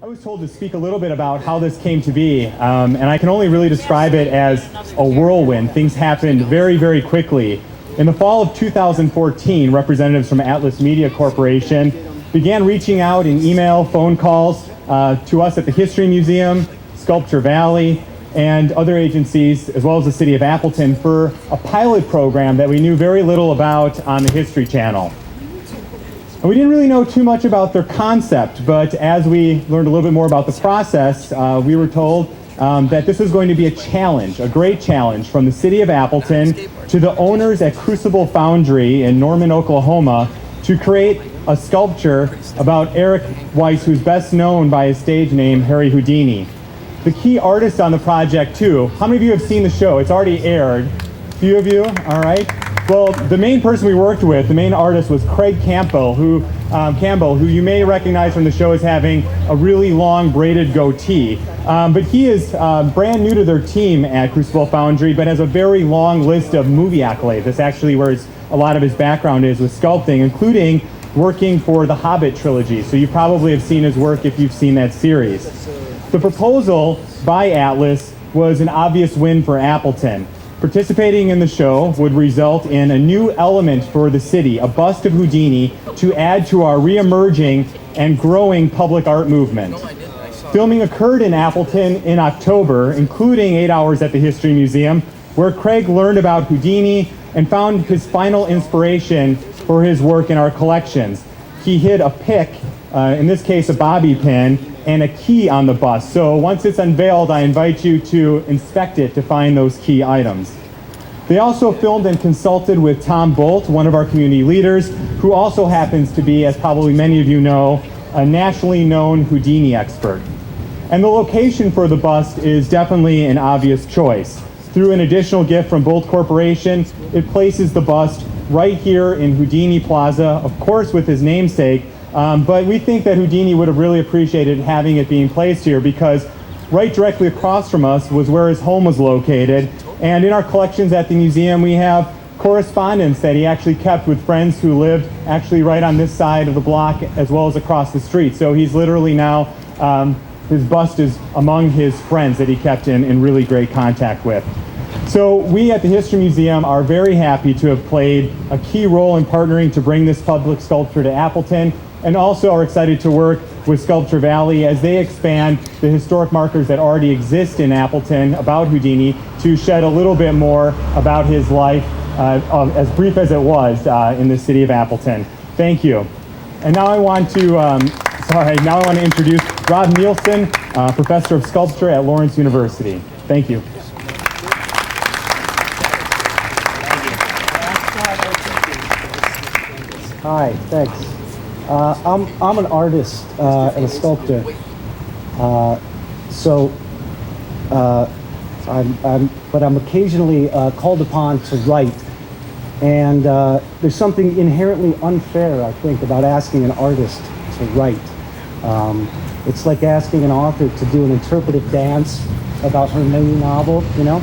I was told to speak a little bit about how this came to be, and I can only really describe it as a whirlwind. Things happened very, very quickly. In the fall of 2014, representatives from Atlas Media Corporation began reaching out in email, phone calls to us at the History Museum, Sculpture Valley, and other agencies, as well as the city of Appleton, for a pilot program that we knew very little about on the History Channel. And we didn't really know too much about their concept, but as we learned a little bit more about the process, we were told that this was going to be a challenge, a great challenge from the city of Appleton to the owners at Crucible Foundry in Norman, Oklahoma, to create a sculpture about Eric Weiss, who's best known by his stage name, Harry Houdini. The key artists on the project, too. How many of you have seen the show? It's already aired. A few of you? All right. Well, the main person we worked with, the main artist, was Craig Campbell, who you may recognize from the show as having a really long braided goatee. But he is brand new to their team at Crucible Foundry, but has a very long list of movie accolades. That's actually where a lot of his background is with sculpting, including working for the Hobbit trilogy. So you probably have seen his work if you've seen that series. The proposal by Atlas was an obvious win for Appleton. Participating in the show would result in a new element for the city, a bust of Houdini, to add to our re-emerging and growing public art movement. Filming occurred in Appleton in October, including 8 hours at the History Museum, where Craig learned about Houdini and found his final inspiration for his work in our collections. He hid a pick, in this case a bobby pin, and a key on the bust. So once it's unveiled, I invite you to inspect it to find those key items. They also filmed and consulted with Tom Bolt, one of our community leaders, who also happens to be, as probably many of you know, a nationally known Houdini expert. And the location for the bust is definitely an obvious choice. Through an additional gift from Bolt Corporation, it places the bust right here in Houdini Plaza, of course with his namesake, but we think that Houdini would have really appreciated having it being placed here because right directly across from us was where his home was located. And in our collections at the museum, we have correspondence that he actually kept with friends who lived actually right on this side of the block as well as across the street. So he's literally now, his bust is among his friends that he kept in really great contact with. So we at the History Museum are very happy to have played a key role in partnering to bring this public sculpture to Appleton, and also are excited to work with Sculpture Valley as they expand the historic markers that already exist in Appleton about Houdini to shed a little bit more about his life, as brief as it was, in the city of Appleton. Thank you. And now I want to introduce Rob Neilson, Professor of Sculpture at Lawrence University. Thank you. Hi, thanks. I'm an artist and a sculptor, but I'm occasionally called upon to write, and there's something inherently unfair, I think, about asking an artist to write. It's like asking an author to do an interpretive dance about her new novel, you know?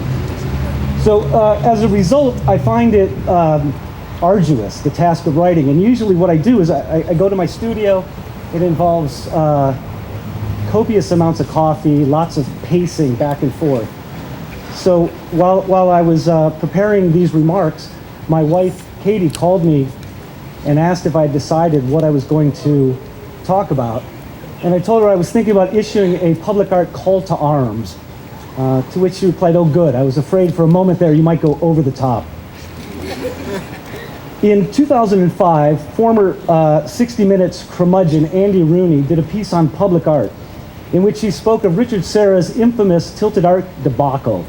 So as a result, I find it arduous, the task of writing. And usually what I do is I go to my studio. It involves copious amounts of coffee, lots of pacing back and forth. So while I was preparing these remarks, my wife, Katie, called me and asked if I decided what I was going to talk about. And I told her I was thinking about issuing a public art call to arms, to which she replied, "Oh, good. I was afraid for a moment there you might go over the top." In 2005, former 60 Minutes curmudgeon Andy Rooney did a piece on public art in which he spoke of Richard Serra's infamous tilted art debacle,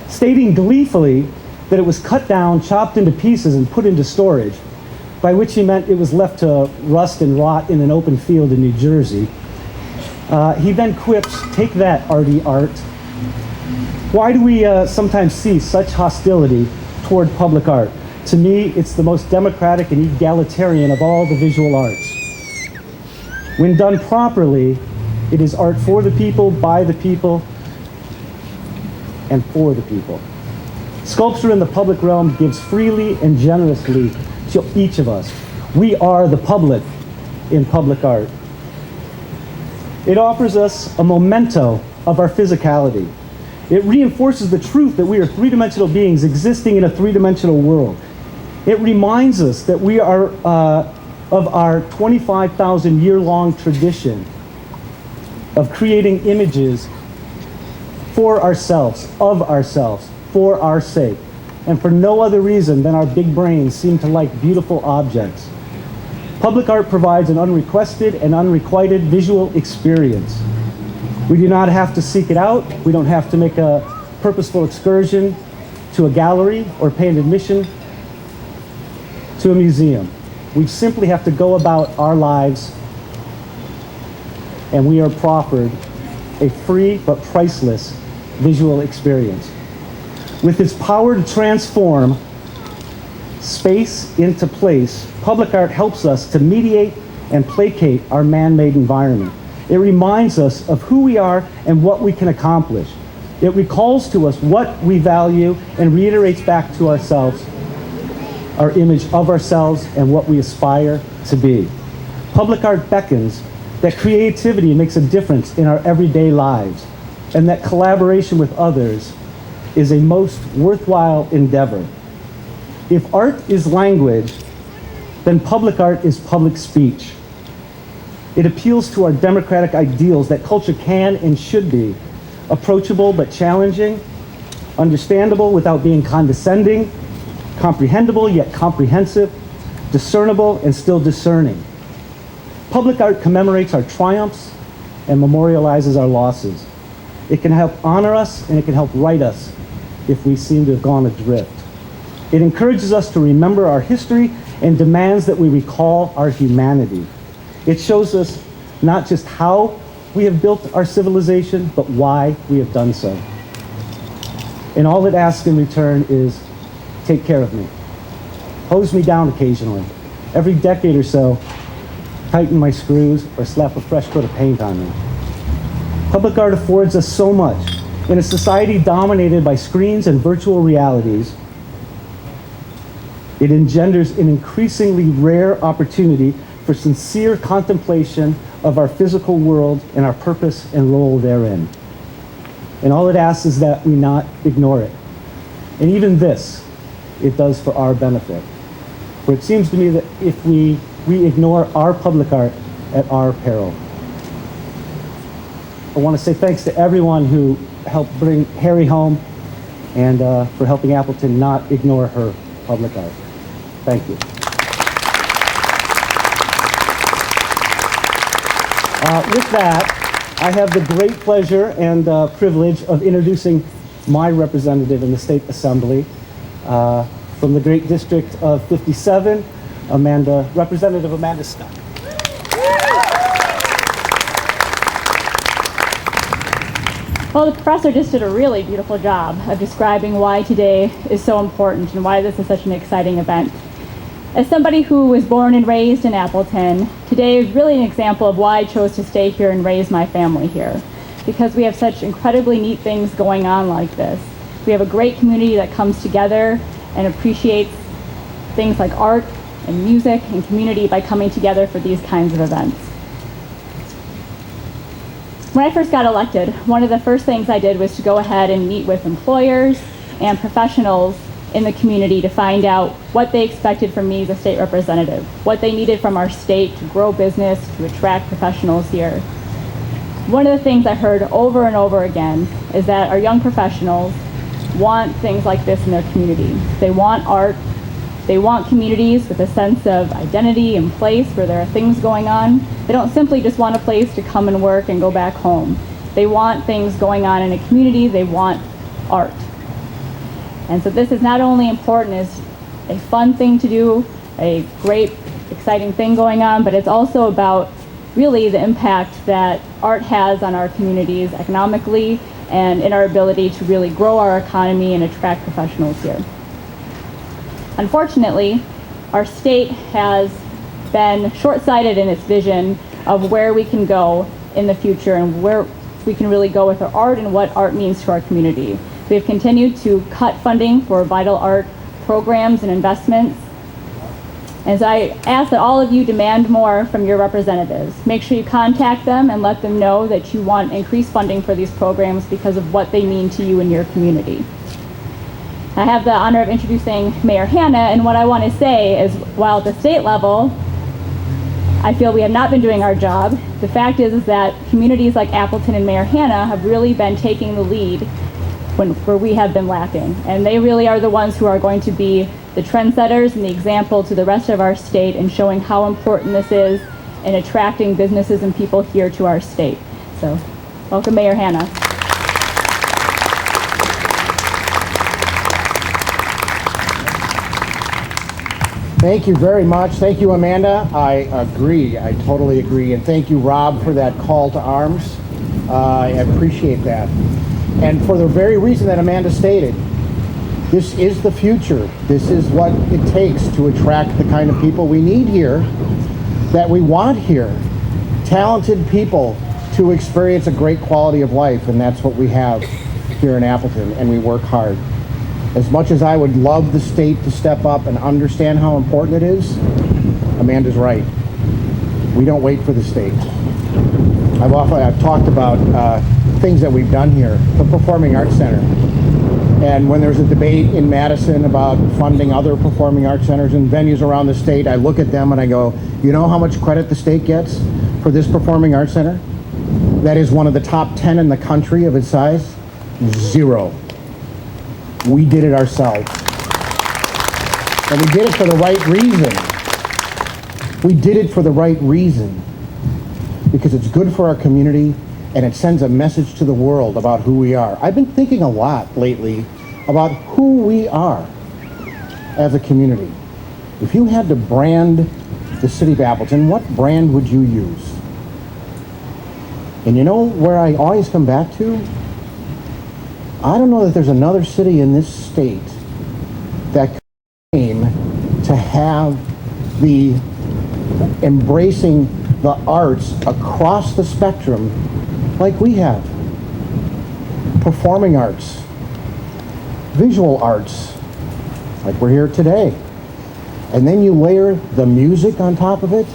stating gleefully that it was cut down, chopped into pieces, and put into storage, by which he meant it was left to rust and rot in an open field in New Jersey. He then quips, "Take that, arty art." Why do we sometimes see such hostility toward public art? To me, it's the most democratic and egalitarian of all the visual arts. When done properly, it is art for the people, by the people, and for the people. Sculpture in the public realm gives freely and generously to each of us. We are the public in public art. It offers us a memento of our physicality. It reinforces the truth that we are three-dimensional beings existing in a three-dimensional world. It reminds us that we are of our 25,000-year-long tradition of creating images for ourselves, of ourselves, for our sake, and for no other reason than our big brains seem to like beautiful objects. Public art provides an unrequested and unrequited visual experience. We do not have to seek it out. We don't have to make a purposeful excursion to a gallery or pay an admission to a museum. We simply have to go about our lives, and we are proffered a free but priceless visual experience. With its power to transform space into place, public art helps us to mediate and placate our man-made environment. It reminds us of who we are and what we can accomplish. It recalls to us what we value and reiterates back to ourselves our image of ourselves and what we aspire to be. Public art beckons that creativity makes a difference in our everyday lives, and that collaboration with others is a most worthwhile endeavor. If art is language, then public art is public speech. It appeals to our democratic ideals that culture can and should be approachable but challenging, understandable without being condescending, comprehensible yet comprehensive, discernible and still discerning. Public art commemorates our triumphs and memorializes our losses. It can help honor us and it can help right us if we seem to have gone adrift. It encourages us to remember our history and demands that we recall our humanity. It shows us not just how we have built our civilization, but why we have done so. And all it asks in return is, take care of me. Hose me down occasionally. Every decade or so, tighten my screws or slap a fresh coat of paint on me. Public art affords us so much. In a society dominated by screens and virtual realities, it engenders an increasingly rare opportunity for sincere contemplation of our physical world and our purpose and role therein. And all it asks is that we not ignore it. And even this, it does for our benefit. For it seems to me that if we ignore our public art at our peril. I want to say thanks to everyone who helped bring Harry home and for helping Appleton not ignore her public art. Thank you. With that, I have the great pleasure and privilege of introducing my representative in the State Assembly from the great district of 57, Representative Amanda Stuck. Well, the professor just did a really beautiful job of describing why today is so important and why this is such an exciting event. As somebody who was born and raised in Appleton, today is really an example of why I chose to stay here and raise my family here, because we have such incredibly neat things going on like this. We have a great community that comes together and appreciates things like art and music and community by coming together for these kinds of events. When I first got elected, one of the first things I did was to go ahead and meet with employers and professionals in the community to find out what they expected from me as a state representative, what they needed from our state to grow business, to attract professionals here. One of the things I heard over and over again is that our young professionals want things like this in their community. They want art, they want communities with a sense of identity and place where there are things going on. They don't simply just want a place to come and work and go back home. They want things going on in a community, they want art. And so this is not only important as a fun thing to do, a great, exciting thing going on, but it's also about really the impact that art has on our communities economically and in our ability to really grow our economy and attract professionals here. Unfortunately, our state has been short-sighted in its vision of where we can go in the future and where we can really go with our art and what art means to our community. We have continued to cut funding for vital art programs and investments, And so I ask that all of you demand more from your representatives. Make sure you contact them and let them know that you want increased funding for these programs because of what they mean to you and your community. I have the honor of introducing Mayor Hanna, and what I want to say is, while at the state level, I feel we have not been doing our job, the fact is that communities like Appleton and Mayor Hanna have really been taking the lead where we have been lacking. And they really are the ones who are going to be the trendsetters and the example to the rest of our state in showing how important this is in attracting businesses and people here to our state. So, welcome Mayor Hanna. Thank you very much. Thank you, Amanda. I agree. I totally agree. And thank you, Rob, for that call to arms. I appreciate that. And for the very reason that Amanda stated, this is the future. This is what it takes to attract the kind of people we need here, that we want here. Talented people to experience a great quality of life, and that's what we have here in Appleton, and we work hard. As much as I would love the state to step up and understand how important it is, Amanda's right. We don't wait for the state. I've talked about things that we've done here, the Performing Arts Center. And when there's a debate in Madison about funding other performing arts centers and venues around the state, I look at them and I go, you know how much credit the state gets for this Performing Arts Center? That is one of the top 10 in the country of its size? 0. We did it ourselves. And we did it for the right reason. We did it for the right reason. Because it's good for our community and it sends a message to the world about who we are. I've been thinking a lot lately about who we are as a community. If you had to brand the city of Appleton, what brand would you use? And you know where I always come back to? I don't know that there's another city in this state that could claim to have the embracing the arts across the spectrum like we have. Performing arts, visual arts, like we're here today. And then you layer the music on top of it,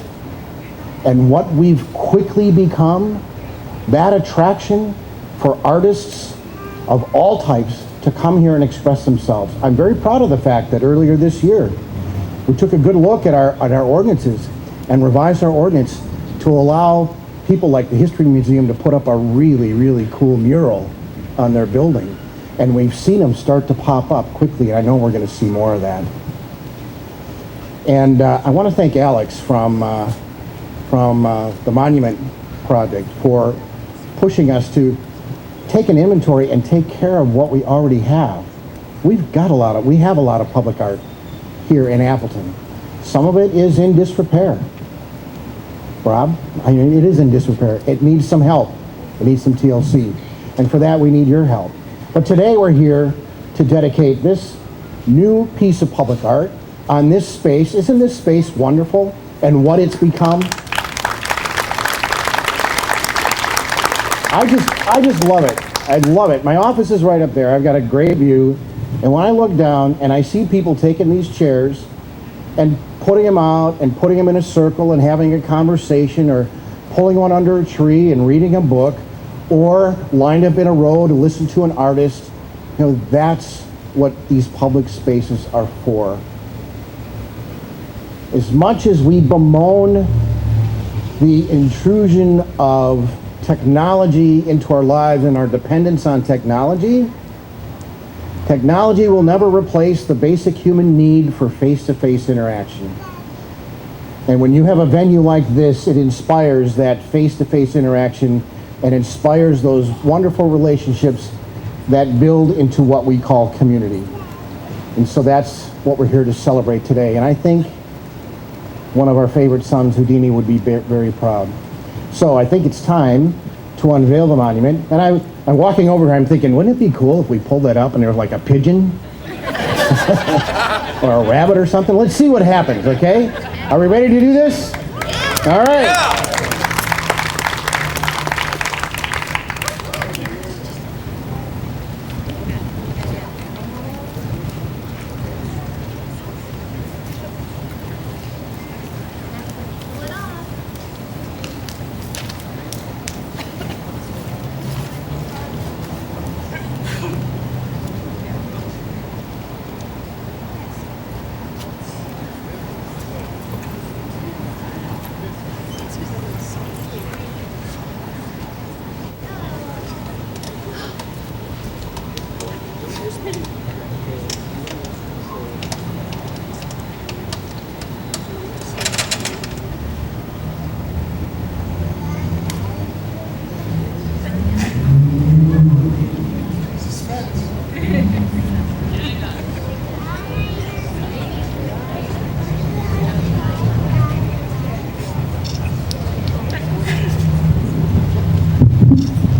and what we've quickly become, that attraction for artists of all types to come here and express themselves. I'm very proud of the fact that earlier this year, we took a good look at our ordinances and revised our ordinance to allow people like the History Museum to put up a really, really cool mural on their building. And we've seen them start to pop up quickly, and I know we're going to see more of that. And I want to thank Alex from the Monument Project for pushing us to take an inventory and take care of what we already have. We have a lot of public art here in Appleton. Some of it is in disrepair. Rob, I mean, it is in disrepair. It needs some help. It needs some TLC. And for that, we need your help. But today we're here to dedicate this new piece of public art on this space. Isn't this space wonderful? And what it's become? I just love it. I love it. My office is right up there. I've got a great view. And when I look down and I see people taking these chairs and putting them out and putting them in a circle and having a conversation, or pulling one under a tree and reading a book, or lined up in a row to listen to an artist, you know, that's what these public spaces are for. As much as we bemoan the intrusion of technology into our lives and our dependence on technology, technology will never replace the basic human need for face-to-face interaction. And when you have a venue like this, it inspires that face-to-face interaction and inspires those wonderful relationships that build into what we call community. And so that's what we're here to celebrate today. And I think one of our favorite sons, Houdini, would be very proud. So I think it's time to unveil the monument. And I'm walking over here, I'm thinking, wouldn't it be cool if we pulled that up and there was like a pigeon or a rabbit or something? Let's see what happens, okay? Are we ready to do this? All right. Yeah.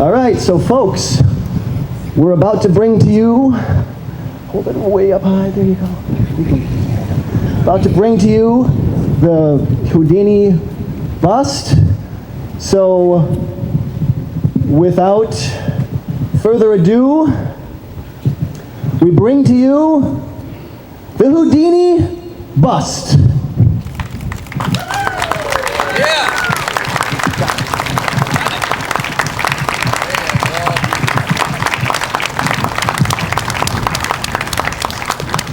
All right, so folks, we're about to bring to you, hold it way up high, there you go. About to bring to you the Houdini bust. So, without further ado, we bring to you the Houdini bust.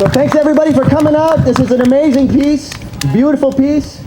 So thanks everybody for coming out. This is an amazing piece, beautiful piece.